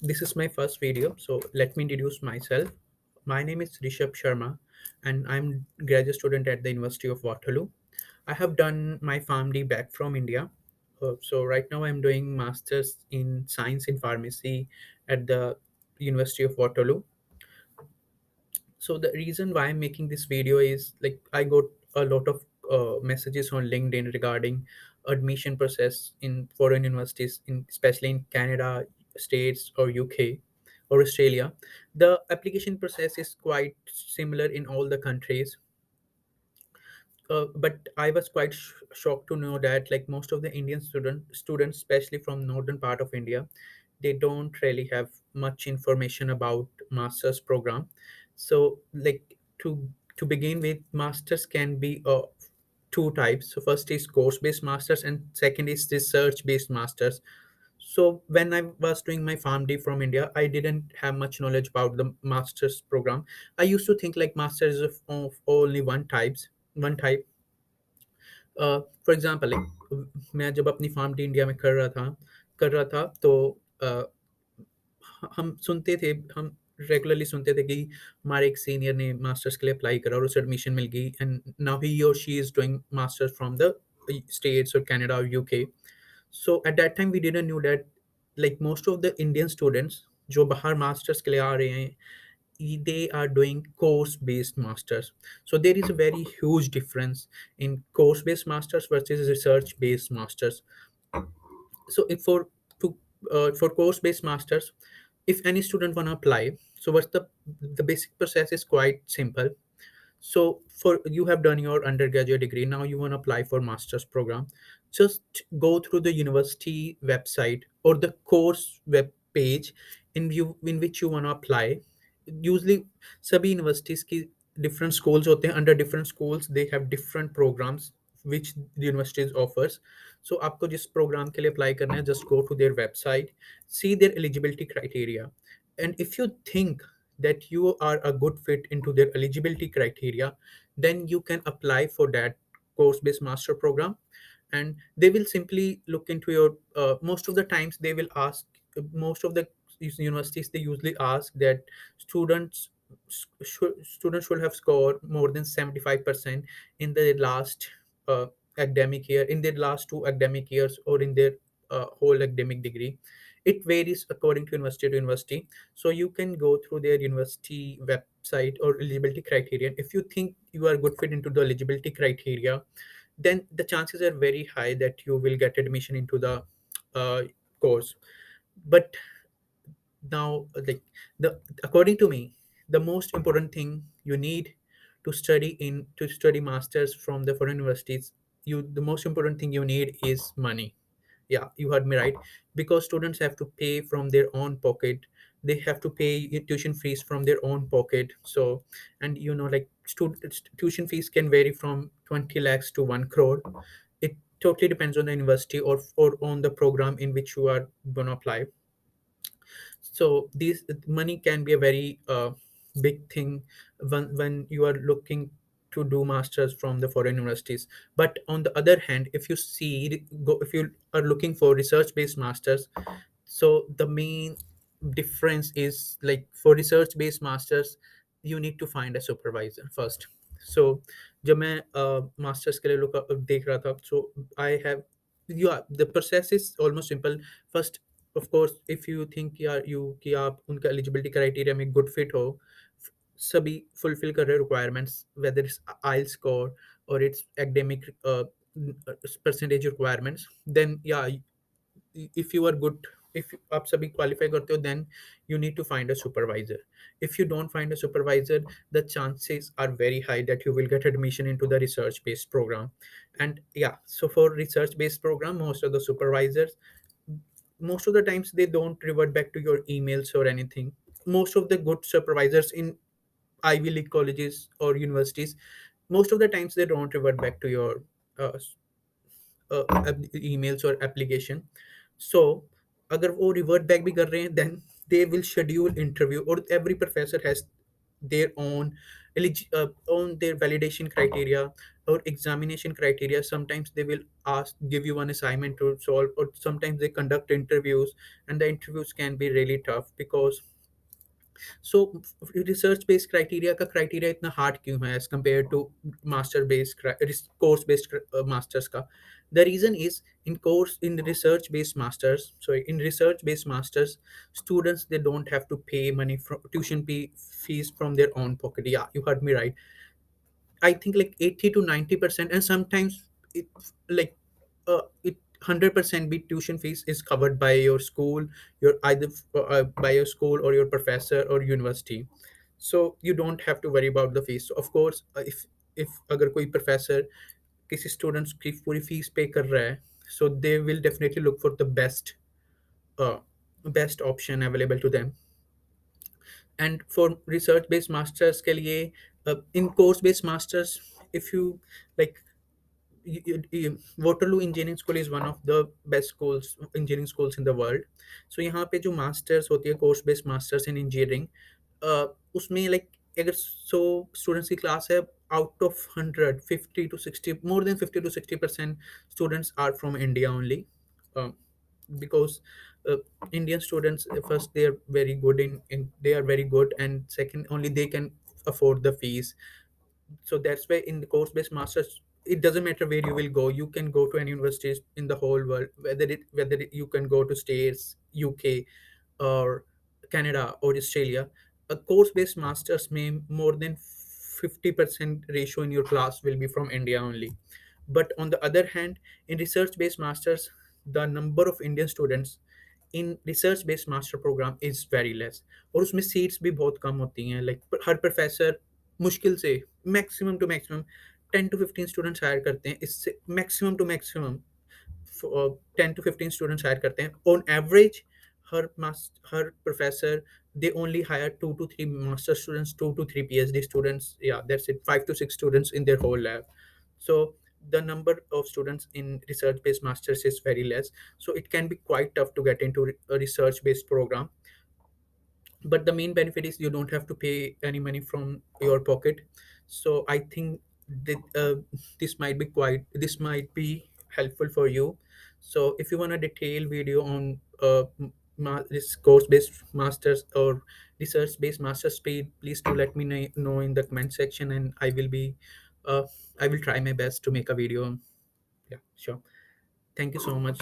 This is my first video, so let me introduce myself. My name is Rishabh Sharma, and I'm graduate student at the University of Waterloo. I have done my PharmD back from India. So right now I'm doing masters in science in pharmacy at the University of Waterloo. So the reason why I'm making this video is like I got a lot of messages on LinkedIn regarding admission process in foreign universities, in especially in Canada, States, or UK, or Australia. The application process is quite similar in all the countries, but I was quite shocked to know that like most of the Indian students, especially from northern part of India, they don't really have much information about master's program. So like to begin with, masters can be two types. So first is course based masters, and second is research based masters. So when I was doing my PharmD from India, I didn't have much knowledge about the master's program. I used to think like masters is of only one type. For example मैं जब अपनी pharm D India में कर रहा था तो अ, हम सुनते थे हम रेगुलरली सुनते थे कि हमारे एक सीनियर ने मास्टर्स के लिए अप्लाई करा और उसे एडमिशन मिल गई एंड नाउ ही और she is doing masters from the States और कनाडा और UK. So at that time we didn't knew that like most of the Indian students जो बाहर मास्टर्स के लिए आ रहे हैं, they are doing course based masters. So there is a very huge difference in course based masters versus research based masters. So if for course based masters, if any student want to apply, so what's the basic process is quite simple. So for you have done your undergraduate degree, now you want to apply for master's program. Just go through the university website or the course web page in which you want to apply. Usually सभी universities की different schools होते हैं. Under different schools they have different programs which the universities offers. So आपको जिस program के लिए apply करना है, just go to their website, see their eligibility criteria, and if you think that you are a good fit into their eligibility criteria, then you can apply for that course based master program. And they will simply look into your most of the times they will ask, most of the universities they usually ask that students students should have scored more than 75% in their last academic year, in their last two academic years, or in their whole academic degree. It varies according to university to university. So you can go through their university website or eligibility criterion. If you think you are good fit into the eligibility criteria, then the chances are very high that you will get admission into the uh, course. But now like the according to me, the most important thing you need to study masters from the foreign universities, you the most important thing you need is money. Yeah, you heard me right, because students have to pay from their own pocket. They have to pay tuition fees from their own pocket. So, and like tuition fees can vary from 20 lakhs to 1 crore. It totally depends on the university or on the program in which you are going to apply. So these money can be a very big thing when you are looking to do masters from the foreign universities. But on the other hand, if you are looking for research based masters, so the main difference is like for research based masters you need to find a supervisor first. So जब मैं masters के लिए look देख रहा था, so I have, yeah, the process is almost simple. First, of course, if you think यार you कि आप उनका eligibility criteria में good fit हो, सभी fulfill कर रहे requirements, whether it's IELTS score or it's academic percentage requirements, then yeah, if you are good, if आप सभी qualify करते हो, then you need to find a supervisor. If you don't find a supervisor, the chances are very high that you will get admission into the research based program. And yeah, so for research based program, most of the supervisors, most of the times they don't revert back to your emails or anything. Most of the good supervisors in Ivy League colleges or universities, most of the times they don't revert back to your uh, emails or application. So अगर वो revert back भी कर रहे हैं, then they will schedule interview, or every professor has their own own their validation criteria. or examination criteria. Sometimes they will ask, give you one assignment to solve, or sometimes they conduct interviews, and the interviews can be really tough because, so research based criteria का criteria इतना hard क्यों है as compare to master based course based masters का? The reason is, in research based masters, sorry, in research based masters, students, they don't have to pay money from tuition fees from their own pocket. Yeah, you heard me right. I think like 80 to 90%, and sometimes it like it 100% be tuition fees is covered by your school, your either by your school or your professor or university. So you don't have to worry about the fees. So of course, if अगर कोई professor किसी students की पूरी fees pay कर रहा है, so they will definitely look for the uh, best option available to them. And for research based masters के लिए, in course based masters, if you like, Waterloo Engineering School is one of the best schools, engineering schools in the world. So यहाँ पे जो masters होती है, course based masters in engineering, उसमें like अगर 100 students की class है, out of 100, 50 to 60, more than 50 to 60% students are from India only. uh, because uh, Indian students, first they are very good in they are very good, and second only they can afford the fees. So that's why in the course based masters, it doesn't matter where you will go, you can go to any universities in the whole world, you can go to States, UK, or Canada or Australia. A course based masters may more than 50% ratio in your class will be from India only. But on the other hand, in research based masters, the number of Indian students in research based master program is very less, और उसमें seats भी बहुत कम होती हैं। Like हर professor मुश्किल से maximum to maximum 10 to 15 students hire करते हैं, इससे maximum to maximum 10 to 15 students hire करते हैं ऑन एवरेज। हर professor, they only hire 2 to 3 master students, 2 to 3 PhD students. Yeah, that's it, 5 to 6 students in their whole lab. So the number of students in research based masters is very less, so it can be quite tough to get into a research based program. But the main benefit is you don't have to pay any money from your pocket. So I think that this might be helpful for you. So if you want a detailed video on this course based masters or research based masters speed, please do let me know in the comment section, and uh, I will try my best to make a video. Yeah, sure. Thank you so much.